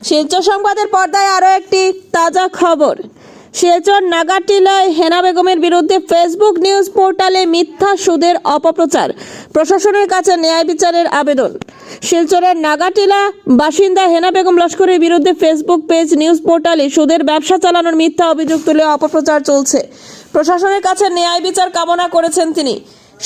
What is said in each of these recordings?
শিলচর সংবাদের পর্দায় আরও একটি তাজা খবর। শিলচর নাগাটিলায় হেনা বেগমের বিরুদ্ধে ফেসবুক নিউজ পোর্টালে মিথ্যা সুদের অপপ্রচার, প্রশাসনের কাছে ন্যায় বিচারের আবেদন। শিলচরের নাগাটিলা বাসিন্দা হেনা বেগম লস্করের বিরুদ্ধে ফেসবুক পেজ নিউজ পোর্টালে সুদের ব্যবসা চালানোর মিথ্যা অভিযোগ তুলে অপপ্রচার চলছে। প্রশাসনের কাছে ন্যায় বিচার কামনা করেছেন তিনি।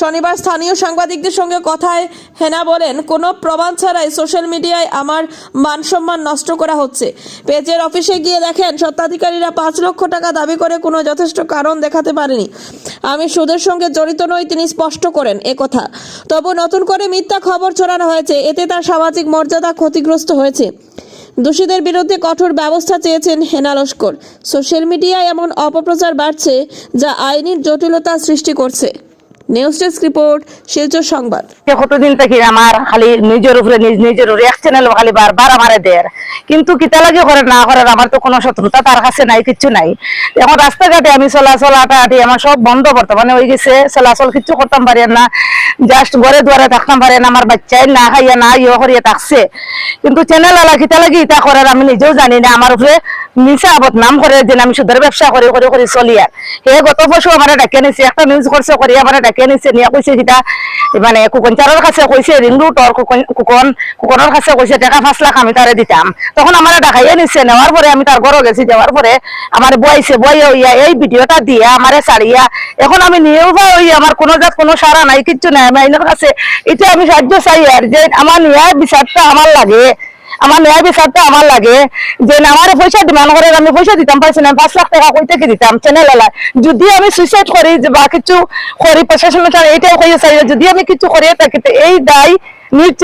শনিবার স্থানীয় সাংবাদিকদের সঙ্গে কথায় হেনা বলেন, কোনো প্রমাণ ছাড়াই সোশ্যাল মিডিয়ায় আমার মান সম্মান নষ্ট করা হচ্ছে। পেজের অফিসে গিয়ে দেখেন স্বত্বাধিকারীরা 5 লক্ষ টাকা দাবি করে কোনো যথেষ্ট কারণ দেখাতে পারেনি। আমি সুদের সঙ্গে জড়িত নই, তিনি স্পষ্ট করেন একথা। তবু নতুন করে মিথ্যা খবর ছড়ানো হয়েছে, এতে তার সামাজিক মর্যাদা ক্ষতিগ্রস্ত হয়েছে। দোষীদের বিরুদ্ধে কঠোর ব্যবস্থা চেয়েছেন হেনা লস্কর। সোশ্যাল মিডিয়ায় এমন অপপ্রচার বাড়ছে যা আইনের জটিলতা সৃষ্টি করছে। নিউজ ডেস্ক রিপোর্ট, শিলচর সংবাদ। কতদিন থেকে আমার খালি নিজের উপরে নিজের এক চ্যানেল খালি বারবার আমারে দেয়, কিন্তু কিতা লাগে করে না করে আমার তো কোনো শত্রুতা তার কাছে নাই, কিচ্ছু নাই। এখন রাস্তাঘাটে আমি চলাচল আটাআটি আমার সব বন্ধ বর্তমানে হয়ে গেছে, চলাচল কিচ্ছু করতাম পারি না, জাস্ট ঘরে দুয়ারে থাকতাম পারি না। আমার বাচ্চাই না খাইয়া না ইয়ে করিয়া থাকছে, কিন্তু চ্যানেল আলা কিতা লাগে ইটা করার আমি নিজেও জানি না। আমার উপরে মিশা বদনাম করে যে আমি সুদের ব্যবসা করে করে করে চলি। আর হে গত বছর আমার ডাকে নিছে, একটা নিউজ করছে করি আমার ডাকে নিছে, নিয়ে কইছে যেটা মানে কুকনচারের কাছে কইছে রিং রুটর কুকনের কাছে কইছে টাকা 5 লাখ আমি তারে দিতাম। তখন আমার ডাকাইয়া নিছে, নেওয়ার পরে আমি তার ঘরে গেছি, যাওয়ার পরে আমার বইছে বইয়া এই ভিডিওটা দিয়ে আমারে ছাড়িয়া এখন আমি নিয়েও যাই, আমার কোনো জাত কোনো সারা নাই, কিচ্ছু নাই। আমি আইনের কাছে এটা আমি সাহায্য চাই আর যে আমার ন্যায় বিচারটা আমার লাগে, আমার ন্যায় বিচারটা আমার লাগে। যে আমার পয়সা ডিমান্ড করে আমি পয়সা দিতাম পারছি না, 5 লাখ টাকা কই থেকে দিতাম চ্যানেল এলায়। যদি আমি সুইসাইড করি বা কিছু করি, প্রশাসনের এইটাও কইয়া চাই যদি আমি কিছু করিয়ে থাকি এই দায় নিউজ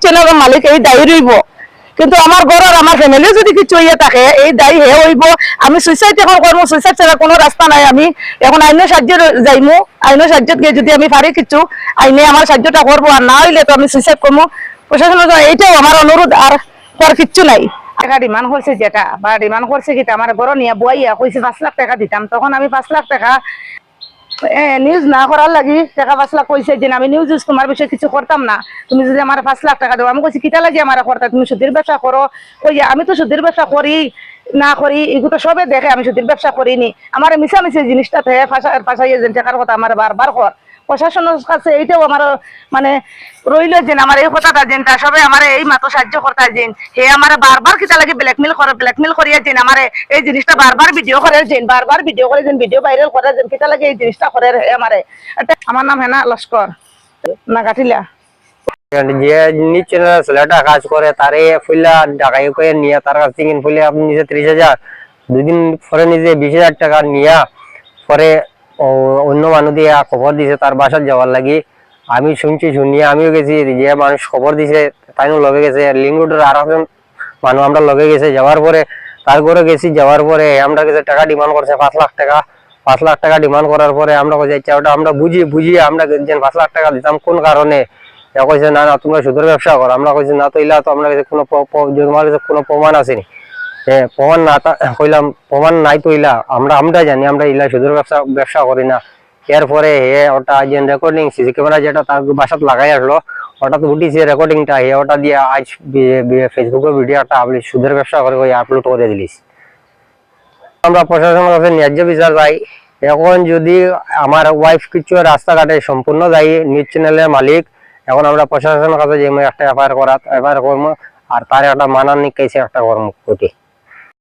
চ্যানেলের মালিক এই দায়ী রইব। কিন্তু আমার ঘরের আমার ফ্যামিলি যদি কিছু হইয়া থাকে এই দায়ী হে হইব। আমি সুইসাইড এখন করবো, সুইসাইড ছাড়া কোনো রাস্তা নাই। আমি এখন আইনের সাহায্য যাইমু, আইনের সাহায্য গিয়ে যদি আমি পারি কিছু আইনে আমার সাহায্যটা করবো, আর না হইলে তো আমি সুইসাইড করবো। প্রশাসনের এইটাও আমার অনুরোধ, আর কিচ্ছু নাই। টাকা ডিমান্ড করছে যেটা বা ডিমান্ড করছে কিটা আমার ঘর নিয়ে বইয়া কইছে 5 লাখ টাকা দিতাম। তখন আমি 5 লাখ টাকা নিউজ না করার লাগি টাকা 5 লাখ কইছে যে আমি নিউজ তোমার বিষয়ে কিছু করতাম না, তুমি যদি আমার 5 লাখ টাকা দাও। আমি কইছি কিটা লাগে আমার করতে, তুমি সুদের ব্যবসা করো। কই আমি তো সুদের ব্যবসা করি না করি এগুলো তো সবে দেখে, আমি সুদের ব্যবসা করিনি। আমার মিশামিশি জিনিসটা থেকে ফাঁসাইয়ে যে টাকার কথা আমার বারবার কর। প্রশাসনের কাছে এইটাও আমার মানে রইল যে আমার এই কথাটা যেটা সবাই আমার এই মাত্র সাহায্য করতে যেন হে আমার বারবার কিতা লাগে ব্ল্যাকমেল করিয়া যেন আমার এই জিনিসটা বারবার ভিডিও করে যেন ভিডিও ভাইরাল করে যেন কিতা লাগে এই জিনিসটা করে আমারে। আমার নাম হেনা লস্কর, নাগাটিলা। যে নিজ চ্যানেলের ছেলেটা কাজ করে তারে ফুলা ঢাকাই করে নিয়ে তার কাছ থেকে ফুলে আপনি নিজে 30,000, 2 দিন পরে নিজে 20,000 টাকা নিয়ে পরে অন্য মানুষ দিয়ে খবর দিছে তার বাসার যাওয়ার লাগি। আমি শুনিয়ে আমিও গেছি, যে মানুষ খবর দিছে তাইও লগে গেছে, লিঙ্ক রোডের আর একজন মানুষ আমরা লগে গেছে। যাওয়ার পরে তার ঘরে গেছি, যাওয়ার পরে আমরা কাছে টাকা ডিমান্ড করছে 5 লাখ টাকা। 5 লাখ টাকা ডিমান্ড করার পরে আমরা কইছি ওটা আমরা বুঝিয়ে আমরা 5 লাখ টাকা দিতাম কোন কারণে। কইছে না তোমরা সুদের ব্যবসা করো। আমরা কইছি না তো ইলা তো আমরা কাছে কোনো তোমার কাছে কোনো প্রমাণ আসেনি। প্রমাণ না কইলাম প্রমাণ নাই তো ইলা আমরা জানি আমরা ইলা সুদের ব্যবসা করি না। এরপরে ওটা যে রেকর্ডিং সিসি ক্যামেরা যেটা তার বাসাত লাগাই আসলো, ওটা তো উঠিছে রেকর্ডিংটা, ওটা দিয়ে আজ ফেসবুকে ভিডিওটা আপনি সুদের ব্যবসা করে আপলোড করে দিলিস। আমরা প্রশাসনের কাছে ন্যায্য বিচার চাই। এখন যদি আমার ওয়াইফ কিছু রাস্তাঘাটে সম্পূর্ণ যাই নিউজ চ্যানেলের মালিক, এখন আমরা প্রশাসনের কাছে যে একটা এফআইআর করবো আর তার একটা মানানি কেসে একটা কর্ম করি।